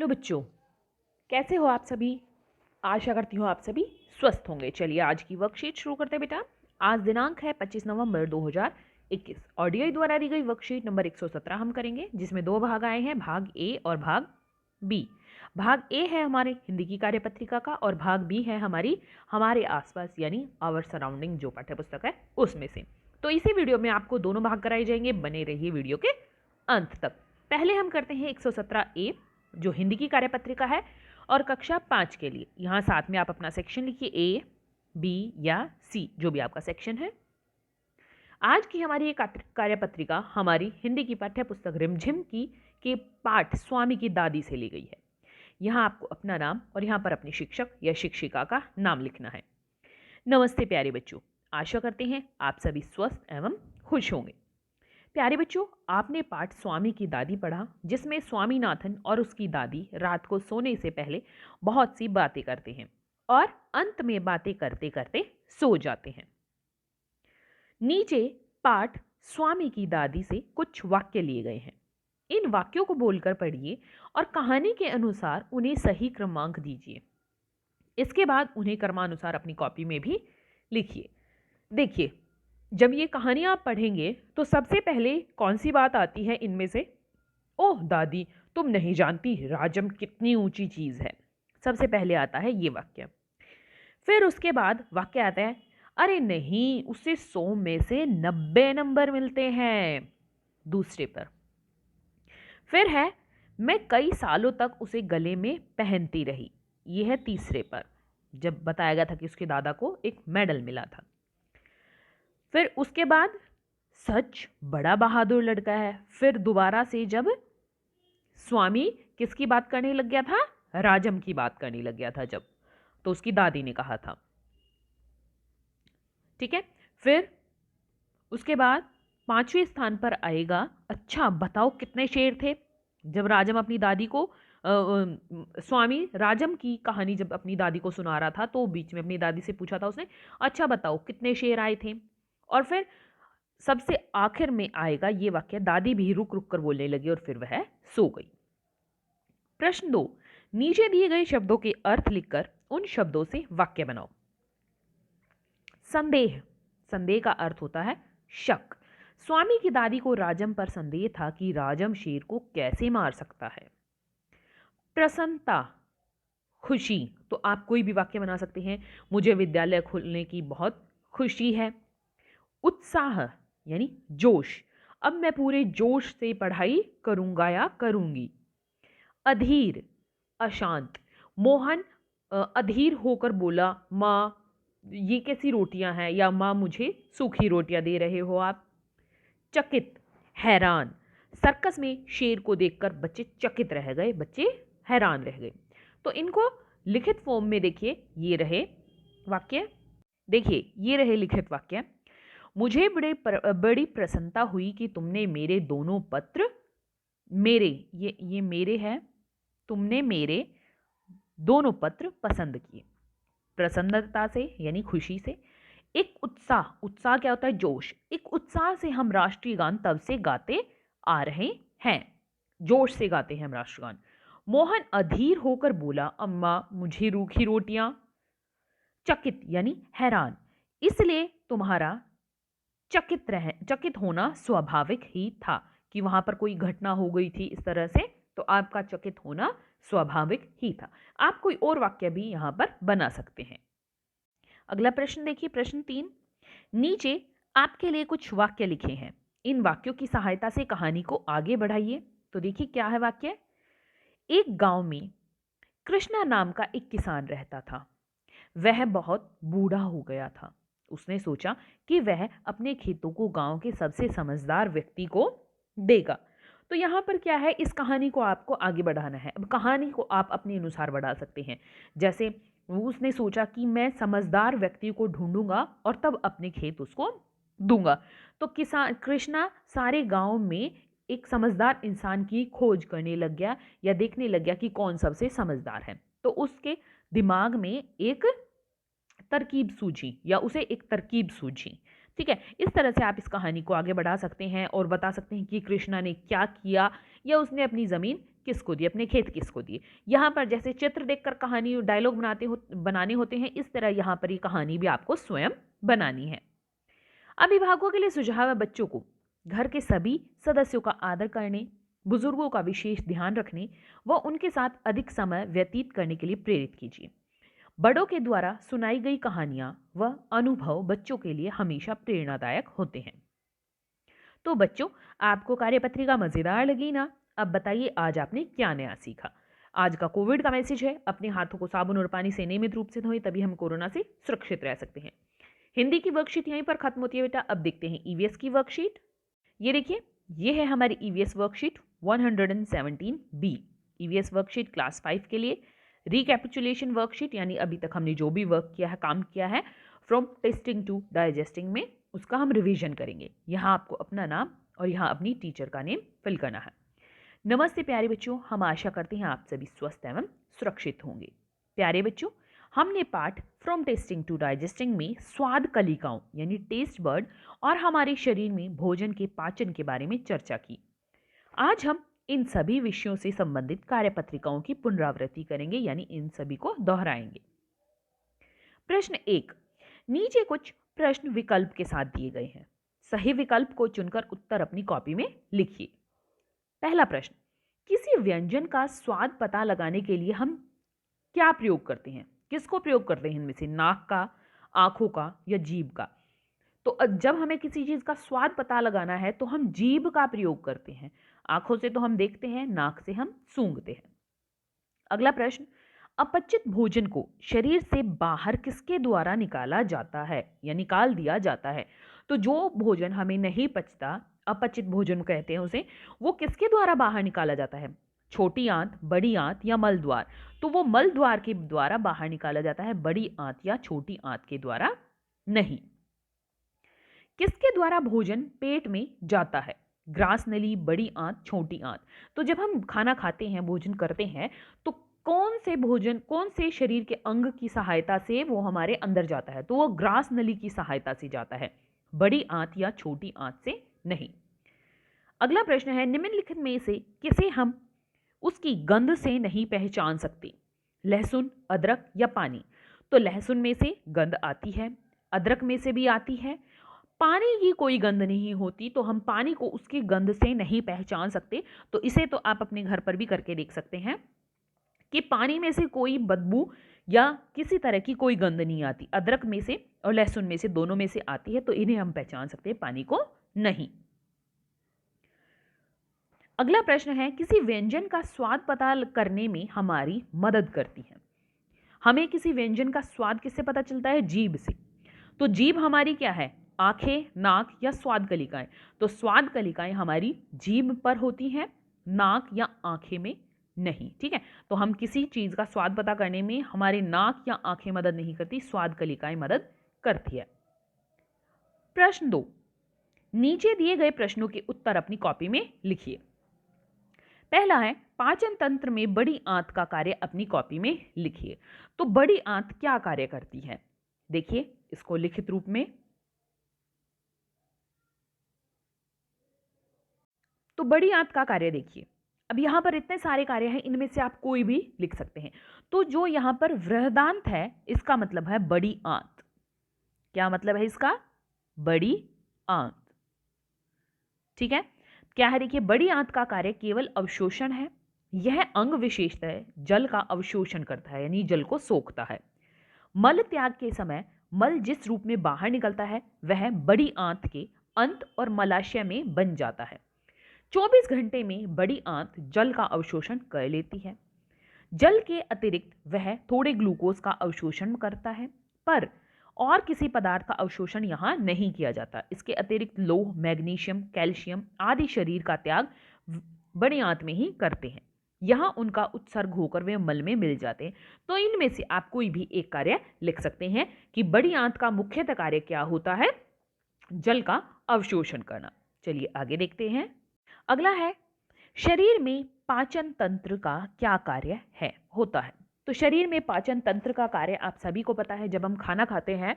Hello बच्चों, कैसे हो आप सभी। आशा करती हूँ आप सभी स्वस्थ होंगे। चलिए आज की वर्कशीट शुरू करते हैं बेटा। आज दिनांक है 25 नवंबर 2021। ऑडियो द्वारा दी गई वर्कशीट नंबर 117 हम करेंगे, जिसमें दो भाग आए हैं, भाग ए और भाग बी। भाग ए है हमारे हिंदी की कार्यपत्रिका का और भाग बी है हमारे आसपास यानी आवर सराउंडिंग जो पाठ्य पुस्तक है उसमें से। तो इसी वीडियो में आपको दोनों भाग कराए जाएंगे, बने रहिए वीडियो के अंत तक। पहले हम करते हैं 117 ए जो हिंदी की कार्यपत्रिका है और कक्षा 5 के लिए। यहाँ साथ में आप अपना सेक्शन लिखिए, ए बी या सी जो भी आपका सेक्शन है। आज की हमारी ये कार्यपत्रिका हमारी हिंदी की पाठ्य पुस्तक रिमझिम की के पाठ स्वामी की दादी से ली गई है। यहाँ आपको अपना नाम और यहाँ पर अपने शिक्षक या शिक्षिका का नाम लिखना है। नमस्ते प्यारे बच्चों, आशा करते हैं आप सभी स्वस्थ एवं खुश होंगे। प्यारे बच्चों, आपने पाठ स्वामी की दादी पढ़ा, जिसमें स्वामीनाथन और उसकी दादी रात को सोने से पहले बहुत सी बातें करते हैं और अंत में बातें करते करते सो जाते हैं। नीचे पाठ स्वामी की दादी से कुछ वाक्य लिए गए हैं। इन वाक्यों को बोलकर पढ़िए और कहानी के अनुसार उन्हें सही क्रमांक दीजिए। इसके बाद उन्हें क्रमानुसार अपनी कॉपी में भी लिखिए। देखिए, जब ये कहानियाँ आप पढ़ेंगे तो सबसे पहले कौन सी बात आती है इनमें से? ओह दादी, तुम नहीं जानती राजम कितनी ऊंची चीज़ है। सबसे पहले आता है ये वाक्य। फिर उसके बाद वाक्य आता है, अरे नहीं, उसे 100 में से 90 नंबर मिलते हैं, दूसरे पर। फिर है, मैं कई सालों तक उसे गले में पहनती रही, यह है तीसरे पर, जब बताया गया था कि उसके दादा को एक मेडल मिला था। फिर उसके बाद सच बड़ा बहादुर लड़का है। फिर दोबारा से जब स्वामी किसकी बात करने लग गया था? राजम की बात करने लग गया था जब, तो उसकी दादी ने कहा था। ठीक है। फिर उसके बाद 5वें स्थान पर आएगा, अच्छा बताओ कितने शेर थे। जब राजम अपनी दादी को स्वामी राजम की कहानी जब अपनी दादी को सुना रहा था तो बीच में अपनी दादी से पूछा था उसने, अच्छा बताओ कितने शेर आए थे। और फिर सबसे आखिर में आएगा ये वाक्य, दादी भी रुक रुक कर बोलने लगी और फिर वह सो गई। प्रश्न 2, नीचे दिए गए शब्दों के अर्थ लिखकर उन शब्दों से वाक्य बनाओ। संदेह, संदेह का अर्थ होता है शक। स्वामी की दादी को राजम पर संदेह था कि राजम शेर को कैसे मार सकता है। प्रसन्नता, खुशी, तो आप कोई भी वाक्य बना सकते हैं, मुझे विद्यालय खुलने की बहुत खुशी है। उत्साह यानी जोश, अब मैं पूरे जोश से पढ़ाई करूंगा या करूंगी। अधीर, अशांत, मोहन अधीर होकर बोला, माँ ये कैसी रोटियां हैं, या माँ मुझे सूखी रोटियां दे रहे हो आप। चकित, हैरान, सर्कस में शेर को देखकर बच्चे चकित रह गए, बच्चे हैरान रह गए। तो इनको लिखित फॉर्म में देखिए, ये रहे वाक्य, देखिए ये रहे लिखित वाक्य। मुझे बड़ी प्रसन्नता हुई कि तुमने मेरे दोनों पत्र, मेरे ये मेरे है, तुमने मेरे दोनों पत्र पसंद किए। प्रसन्नता से यानी खुशी से। एक उत्साह, उत्साह क्या होता है? जोश। एक उत्साह से हम राष्ट्रीय गान तब से गाते आ रहे हैं, जोश से गाते हैं हम राष्ट्रगान। मोहन अधीर होकर बोला, अम्मा मुझे रूखी रोटियां। चकित यानी हैरान, इसलिए तुम्हारा चकित होना स्वाभाविक ही था कि वहां पर कोई घटना हो गई थी इस तरह से, तो आपका चकित होना स्वाभाविक ही था। आप कोई और वाक्य भी यहां पर बना सकते हैं। अगला प्रश्न देखिए, प्रश्न 3, नीचे आपके लिए कुछ वाक्य लिखे हैं, इन वाक्यों की सहायता से कहानी को आगे बढ़ाइए। तो देखिए क्या है वाक्य। एक गांव में कृष्णा नाम का एक किसान रहता था। वह बहुत बूढ़ा हो गया था। उसने सोचा कि वह अपने खेतों को गांव के सबसे समझदार व्यक्ति को देगा। तो यहाँ पर क्या है, इस कहानी को आपको आगे बढ़ाना है। अब कहानी को आप अपने अनुसार बढ़ा सकते हैं, जैसे उसने सोचा कि मैं समझदार व्यक्ति को ढूंढूंगा और तब अपने खेत उसको दूंगा। तो किसान कृष्णा सारे गांव में एक समझदार इंसान की खोज करने लग गया या देखने लग गया कि कौन सबसे समझदार है। तो उसके दिमाग में एक तरकीब सूझी या उसे एक तरकीब सूझी। ठीक है, इस तरह से आप इस कहानी को आगे बढ़ा सकते हैं और बता सकते हैं कि कृष्णा ने क्या किया या उसने अपनी ज़मीन किसको दी, अपने खेत किसको दिए। यहाँ पर जैसे चित्र देखकर कहानी डायलॉग बनाने होते हैं, इस तरह यहाँ पर ये कहानी भी आपको स्वयं बनानी है। अभिभावकों के लिए सुझाव है, बच्चों को घर के सभी सदस्यों का आदर करने, बुजुर्गों का विशेष ध्यान रखने व उनके साथ अधिक समय व्यतीत करने के लिए प्रेरित कीजिए। बड़ों के द्वारा सुनाई गई कहानियां व अनुभव बच्चों के लिए हमेशा प्रेरणादायक होते हैं। तो बच्चों, आपको कार्यपत्रिका मजेदार लगी ना? अब बताइए आज आपने क्या नया सीखा। आज का कोविड का मैसेज है, अपने हाथों को साबुन और पानी से नियमित रूप से धोएं, तभी हम कोरोना से सुरक्षित रह सकते हैं। हिंदी की वर्कशीट यहीं पर खत्म होती है बेटा। अब देखते हैं ईवीएस की वर्कशीट। ये देखिए, ये है हमारी EVS worksheet 117B। EVS worksheet class 5 के लिए रिकैपिचुलेशन वर्कशीट, यानी अभी तक हमने जो भी वर्क किया है, काम किया है फ्रॉम टेस्टिंग टू डाइजेस्टिंग में, उसका हम रिवीजन करेंगे। यहाँ आपको अपना नाम और यहाँ अपनी टीचर का नेम फिल करना है। नमस्ते प्यारे बच्चों, हम आशा करते हैं आप सभी स्वस्थ एवं सुरक्षित होंगे। प्यारे बच्चों, हमने पाठ फ्रॉम टेस्टिंग टू डाइजेस्टिंग में स्वाद कलिकाओं यानी टेस्ट बर्ड और हमारे शरीर में भोजन के पाचन के बारे में चर्चा की। आज हम इन सभी विषयों से संबंधित कार्यपत्रिकाओं की पुनरावृत्ति करेंगे, यानी इन सभी को दोहराएंगे। प्रश्न 1, नीचे कुछ प्रश्न विकल्प के साथ दिए गए हैं। सही विकल्प को चुनकर उत्तर अपनी कॉपी में लिखिए। पहला प्रश्न, किसी व्यंजन का स्वाद पता लगाने के लिए हम क्या प्रयोग करते हैं? किसको प्रयोग करते हैं इनमें से? नाक का, आंखों का या जीभ का? तो जब हमें किसी चीज का स्वाद पता लगाना है तो हम जीभ का प्रयोग करते हैं। आंखों से तो हम देखते हैं, नाक से हम सूंघते हैं। अगला प्रश्न, अपचित भोजन को शरीर से बाहर किसके द्वारा निकाला जाता है या निकाल दिया जाता है? तो जो भोजन हमें नहीं पचता, अपचित भोजन कहते हैं उसे, वो किसके द्वारा बाहर निकाला जाता है? छोटी आंत, बड़ी आंत या मल द्वार? तो वो मल द्वार के द्वारा बाहर निकाला जाता है, बड़ी आंत या छोटी आंत के द्वारा नहीं। किसके द्वारा भोजन पेट में जाता है? ग्रास नली, बड़ी आंत, छोटी आंत? तो जब हम खाना खाते हैं, भोजन करते हैं, तो कौन से भोजन, कौन से शरीर के अंग की सहायता से वो हमारे अंदर जाता है? तो वो ग्रास नली की सहायता से जाता है, बड़ी आंत या छोटी आंत से नहीं। अगला प्रश्न है, निम्नलिखित में से किसे हम उसकी गंध से नहीं पहचान सकते? लहसुन, अदरक या पानी? तो लहसुन में से गंध आती है, अदरक में से भी आती है। पानी की कोई गंध नहीं होती, तो हम पानी को उसकी गंध से नहीं पहचान सकते। तो इसे तो आप अपने घर पर भी करके देख सकते हैं कि पानी में से कोई बदबू या किसी तरह की कोई गंध नहीं आती, अदरक में से और लहसुन में से, दोनों में से आती है, तो इन्हें हम पहचान सकते हैं, पानी को नहीं। अगला प्रश्न है, किसी व्यंजन का स्वाद पता करने में हमारी मदद करती है। हमें किसी व्यंजन का स्वाद किससे पता चलता है? जीभ से। तो जीभ हमारी क्या है? आंखें, नाक या स्वाद कलिकाएं? तो स्वाद कलिकाएं हमारी जीभ पर होती हैं, नाक या आंखें में नहीं। ठीक है, तो हम किसी चीज का स्वाद पता करने में हमारे नाक या आंखें मदद नहीं करती, स्वाद कलिकाएं मदद करती है। प्रश्न 2, नीचे दिए गए प्रश्नों के उत्तर अपनी कॉपी में लिखिए। पहला है, पाचन तंत्र में बड़ी आंत का कार्य अपनी कॉपी में लिखिए। तो बड़ी आंत क्या कार्य करती है? देखिए इसको लिखित रूप में। तो बड़ी आंत का कार्य देखिए, अब यहां पर इतने सारे कार्य हैं, इनमें से आप कोई भी लिख सकते हैं। तो जो यहां पर वृहदांत है, इसका मतलब है बड़ी आंत। क्या मतलब है इसका? बड़ी आंत। ठीक है, क्या है? देखिए, बड़ी आंत का कार्य केवल अवशोषण है। यह अंग विशेषतः जल का अवशोषण करता है, यानी जल को सोखता है। मल त्याग के समय मल जिस रूप में बाहर निकलता है वह बड़ी आंत के अंत और मलाशय में बन जाता है। 24 घंटे में बड़ी आंत जल का अवशोषण कर लेती है। जल के अतिरिक्त वह थोड़े ग्लूकोज का अवशोषण करता है, पर और किसी पदार्थ का अवशोषण यहां नहीं किया जाता। इसके अतिरिक्त लोह, मैग्नीशियम, कैल्शियम आदि शरीर का त्याग बड़ी आंत में ही करते हैं। यहां उनका उत्सर्ग होकर वे मल में मिल जाते हैं। तो इनमें से आप कोई भी एक कार्य लिख सकते हैं कि बड़ी आंत का मुख्यतः कार्य क्या होता है? जल का अवशोषण करना। चलिए आगे देखते हैं। अगला है, शरीर में पाचन तंत्र का क्या कार्य होता है? तो शरीर में पाचन तंत्र का कार्य आप सभी को पता है, जब हम खाना खाते हैं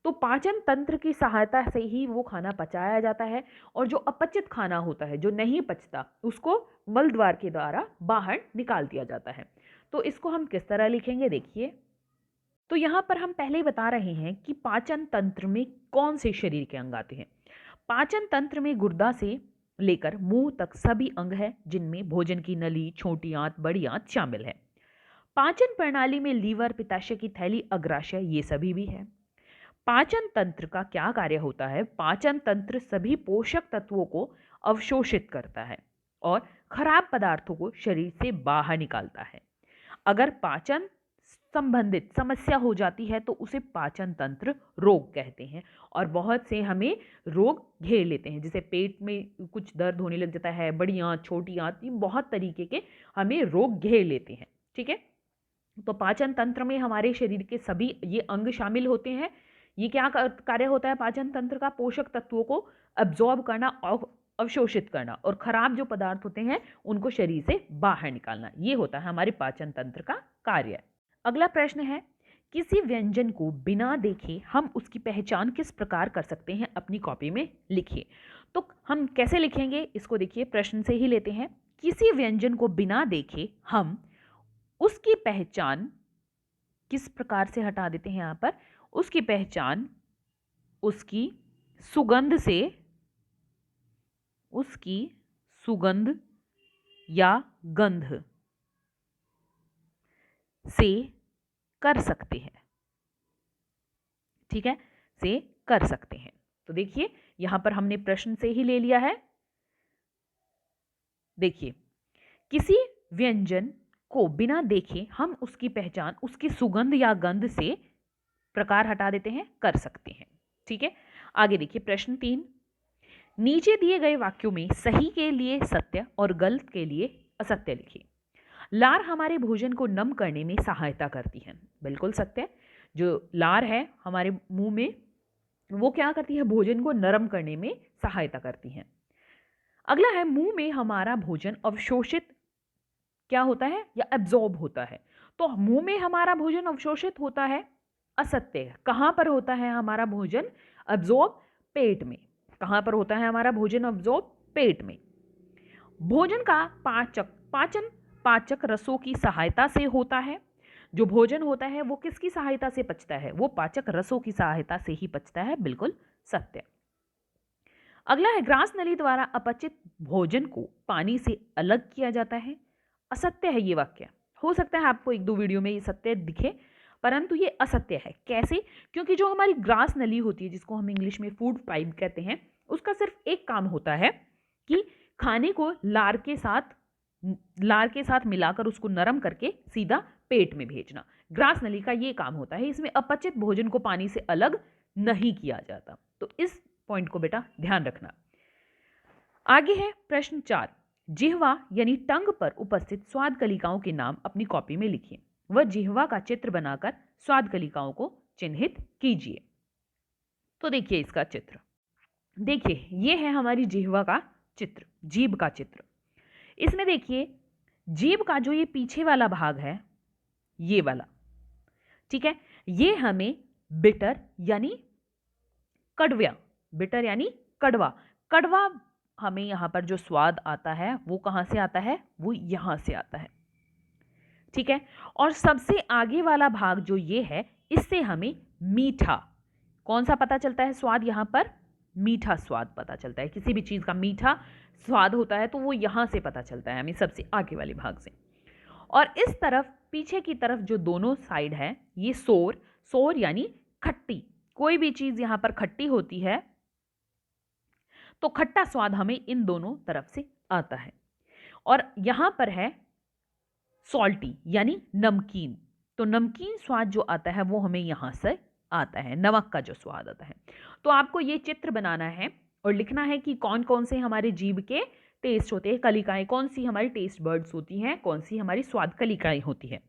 तो पाचन तंत्र की सहायता से ही वो खाना पचाया जाता है, और जो अपचित खाना होता है, जो नहीं पचता, उसको मल द्वार के द्वारा बाहर निकाल दिया जाता है। तो इसको हम किस तरह लिखेंगे, देखिए। तो यहाँ पर हम पहले ही बता रहे हैं कि पाचन तंत्र में कौन से शरीर के अंग आते हैं। पाचन तंत्र में गुर्दा से लेकर मुंह तक सभी अंग हैं, जिनमें भोजन की नली, छोटी आंत, बड़ी आंत शामिल है। पाचन प्रणाली में लीवर, पित्ताशय की थैली, अग्राशय, ये सभी भी है। पाचन तंत्र का क्या कार्य होता है? पाचन तंत्र सभी पोषक तत्वों को अवशोषित करता है और खराब पदार्थों को शरीर से बाहर निकालता है। अगर पाचन संबंधित समस्या हो जाती है तो उसे पाचन तंत्र रोग कहते हैं, और बहुत से हमें रोग घेर लेते हैं, जैसे पेट में कुछ दर्द होने लग जाता है, बड़ी आंत, छोटी आंत, ये बहुत तरीके के हमें रोग घेर लेते हैं। ठीक है, तो पाचन तंत्र में हमारे शरीर के सभी ये अंग शामिल होते हैं। ये क्या कार्य होता है पाचन तंत्र का? पोषक तत्वों को अब्जॉर्ब करना, अवशोषित करना, और खराब जो पदार्थ होते हैं उनको शरीर से बाहर निकालना, ये होता है हमारे पाचन तंत्र का कार्य। अगला प्रश्न है, किसी व्यंजन को बिना देखे हम उसकी पहचान किस प्रकार कर सकते हैं? अपनी कॉपी में लिखिए। तो हम कैसे लिखेंगे इसको, देखिए, प्रश्न से ही लेते हैं। किसी व्यंजन को बिना देखे हम उसकी पहचान किस प्रकार से, हटा देते हैं यहां पर, उसकी पहचान उसकी सुगंध से, उसकी सुगंध या गंध से कर सकते हैं। ठीक है, से कर सकते हैं। तो देखिए यहां पर हमने प्रश्न से ही ले लिया है। देखिए, किसी व्यंजन को बिना देखे हम उसकी पहचान उसकी सुगंध या गंध से, प्रकार हटा देते हैं, कर सकते हैं। ठीक है, आगे देखिए प्रश्न 3। नीचे दिए गए वाक्यों में सही के लिए सत्य और गलत के लिए असत्य लिखिए। लार हमारे भोजन को नम करने में सहायता करती है। बिल्कुल सत्य। जो लार है हमारे मुंह में, वो क्या करती है? भोजन को नरम करने में सहायता करती है। अगला है, मुंह में हमारा भोजन अवशोषित क्या होता है या एब्जॉर्ब होता है। तो मुंह में हमारा भोजन अवशोषित होता है, असत्य। कहां पर होता है हमारा भोजन अब्जॉर्ब? पेट में। कहां पर होता है हमारा भोजन अब्जॉर्ब? पेट में। भोजन का पाचन पाचक रसों की सहायता से होता है। जो भोजन होता है वो किसकी सहायता से पचता है? वो पाचक रसों की सहायता से ही पचता है। बिल्कुल सत्य। अगला है, ग्रास नली द्वारा अपचित भोजन को पानी से अलग किया जाता है। असत्य है ये वाक्य। हो सकता है आपको एक दो वीडियो में ये सत्य दिखे, परंतु ये असत्य है। कैसे? क्योंकि जो हमारी ग्रास नली होती है, जिसको हम इंग्लिश में फूड पाइप कहते हैं, उसका सिर्फ एक काम होता है कि खाने को लार के साथ मिलाकर उसको नरम करके सीधा पेट में भेजना। ग्रास नली का ये काम होता है। इसमें अपचित भोजन को पानी से अलग नहीं किया जाता। तो इस पॉइंट को बेटा ध्यान रखना। आगे है प्रश्न 4। जिह्वा यानी टंग पर उपस्थित स्वाद कलिकाओं के नाम अपनी कॉपी में लिखिए। वह जिह्वा का चित्र बनाकर स्वाद कलिकाओं को चिन्हित कीजिए। तो देखिए इसका चित्र, देखिए ये है हमारी जिह्वा का चित्र, जीभ का चित्र। इसमें देखिए जीभ का जो ये पीछे वाला भाग है, ये वाला, ठीक है, ये हमें बिटर यानी कड़वा, बिटर यानी कड़वा, कड़वा हमें यहां पर जो स्वाद आता है वो कहां से आता है? वो यहां से आता है। ठीक है, और सबसे आगे वाला भाग जो ये है, इससे हमें मीठा कौन सा पता चलता है? स्वाद। यहां पर मीठा स्वाद पता चलता है। किसी भी चीज का मीठा स्वाद होता है तो वो यहां से पता चलता है हमें, सबसे आगे वाले भाग से। और इस तरफ पीछे की तरफ जो दोनों साइड है, ये सोर, सोर यानी खट्टी। कोई भी चीज यहां पर खट्टी होती है तो खट्टा स्वाद हमें इन दोनों तरफ से आता है। और यहां पर है सॉल्टी यानी नमकीन। तो नमकीन स्वाद जो आता है वो हमें यहां से आता है, नमक का जो स्वाद आता है। तो आपको ये चित्र बनाना है और लिखना है कि कौन कौन से हमारे जीभ के टेस्ट होते हैं, कलिकाएं कौन सी हमारी टेस्ट बर्ड्स होती हैं, कौन सी हमारी स्वाद कलिकाएं होती हैं।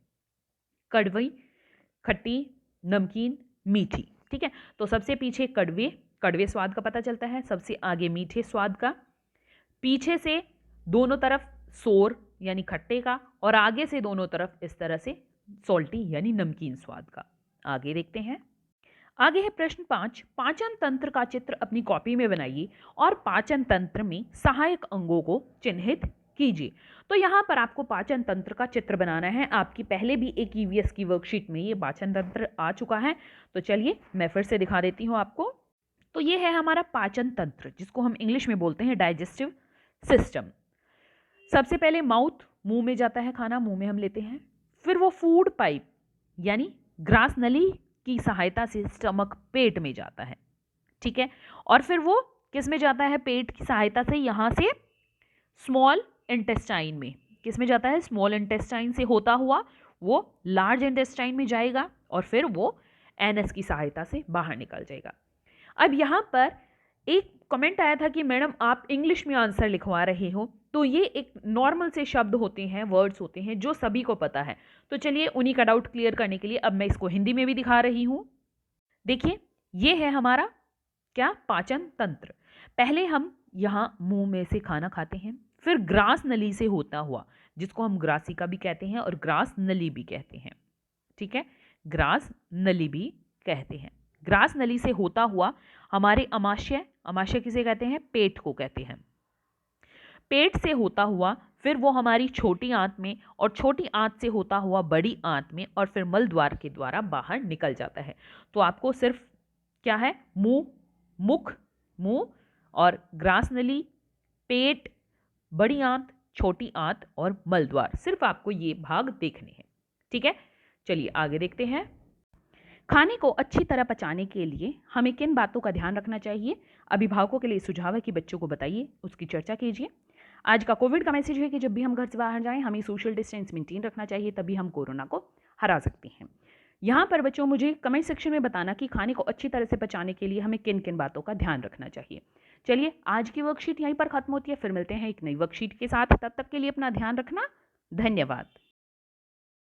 कड़वी, खट्टी, नमकीन, मीठी। ठीक है, तो सबसे पीछे कड़वे स्वाद का पता चलता है, सबसे आगे मीठे स्वाद का, पीछे से दोनों तरफ सोर यानी खट्टे का, और आगे से दोनों तरफ इस तरह से सॉल्टी यानी नमकीन स्वाद का। आगे देखते हैं। आगे है प्रश्न 5। पाचन तंत्र का चित्र अपनी कॉपी में बनाइए और पाचन तंत्र में सहायक अंगों को चिन्हित कीजिए। तो यहाँ पर आपको पाचन तंत्र का चित्र बनाना है। आपकी पहले भी एक ईवीएस की वर्कशीट में ये पाचन तंत्र आ चुका है। तो चलिए मैं फिर से दिखा देती हूँ आपको। तो ये है हमारा पाचन तंत्र, जिसको हम इंग्लिश में बोलते हैं डाइजेस्टिव सिस्टम। सबसे पहले माउथ, मुंह में जाता है खाना, मुंह में हम लेते हैं। फिर वो फूड पाइप यानी ग्रास नली की सहायता से स्टमक, पेट में जाता है, ठीक है। और फिर वो किस में जाता है? पेट की सहायता से यहाँ से स्मॉल इंटेस्टाइन में। किस में जाता है? स्मॉल इंटेस्टाइन से होता हुआ वो लार्ज इंटेस्टाइन में जाएगा और फिर वो एनएस की सहायता से बाहर निकल जाएगा। अब यहाँ पर एक कमेंट आया था कि मैडम आप इंग्लिश में आंसर लिखवा रहे हो। तो ये एक नॉर्मल से शब्द होते हैं, वर्ड्स होते हैं जो सभी को पता है। तो चलिए उन्हीं का डाउट क्लियर करने के लिए अब मैं इसको हिंदी में भी दिखा रही हूँ। देखिए ये है हमारा क्या? पाचन तंत्र। पहले हम यहाँ मुंह में से खाना खाते हैं, फिर ग्रास नली से होता हुआ, जिसको हम ग्रासिका भी कहते हैं और ग्रास नली भी कहते हैं, ठीक है, ग्रास नली भी कहते हैं। ग्रास नली से होता हुआ हमारे अमाशय, अमाशय किसे कहते हैं? पेट को कहते हैं। पेट से होता हुआ फिर वो हमारी छोटी आंत में, और छोटी आंत से होता हुआ बड़ी आंत में, और फिर मल द्वार के द्वारा बाहर निकल जाता है। तो आपको सिर्फ क्या है? मुंह, मुख, मुंह और ग्रास नली, पेट, बड़ी आंत, छोटी आंत और मल द्वार, सिर्फ आपको ये भाग देखने हैं, ठीक है। चलिए आगे देखते हैं। खाने को अच्छी तरह पचाने के लिए हमें किन बातों का ध्यान रखना चाहिए? अभिभावकों के लिए सुझाव है कि बच्चों को बताइए, उसकी चर्चा कीजिए। आज का कोविड का मैसेज है कि जब भी हम घर से बाहर जाएं हमें सोशल डिस्टेंस मेंटेन रखना चाहिए, तभी हम कोरोना को हरा सकते हैं। यहाँ पर बच्चों मुझे कमेंट सेक्शन में बताना कि खाने को अच्छी तरह से पचाने के लिए हमें किन किन बातों का ध्यान रखना चाहिए। चलिए आज की वर्कशीट यहीं पर खत्म होती है, फिर मिलते हैं एक नई वर्कशीट के साथ। तब तक के लिए अपना ध्यान रखना। धन्यवाद।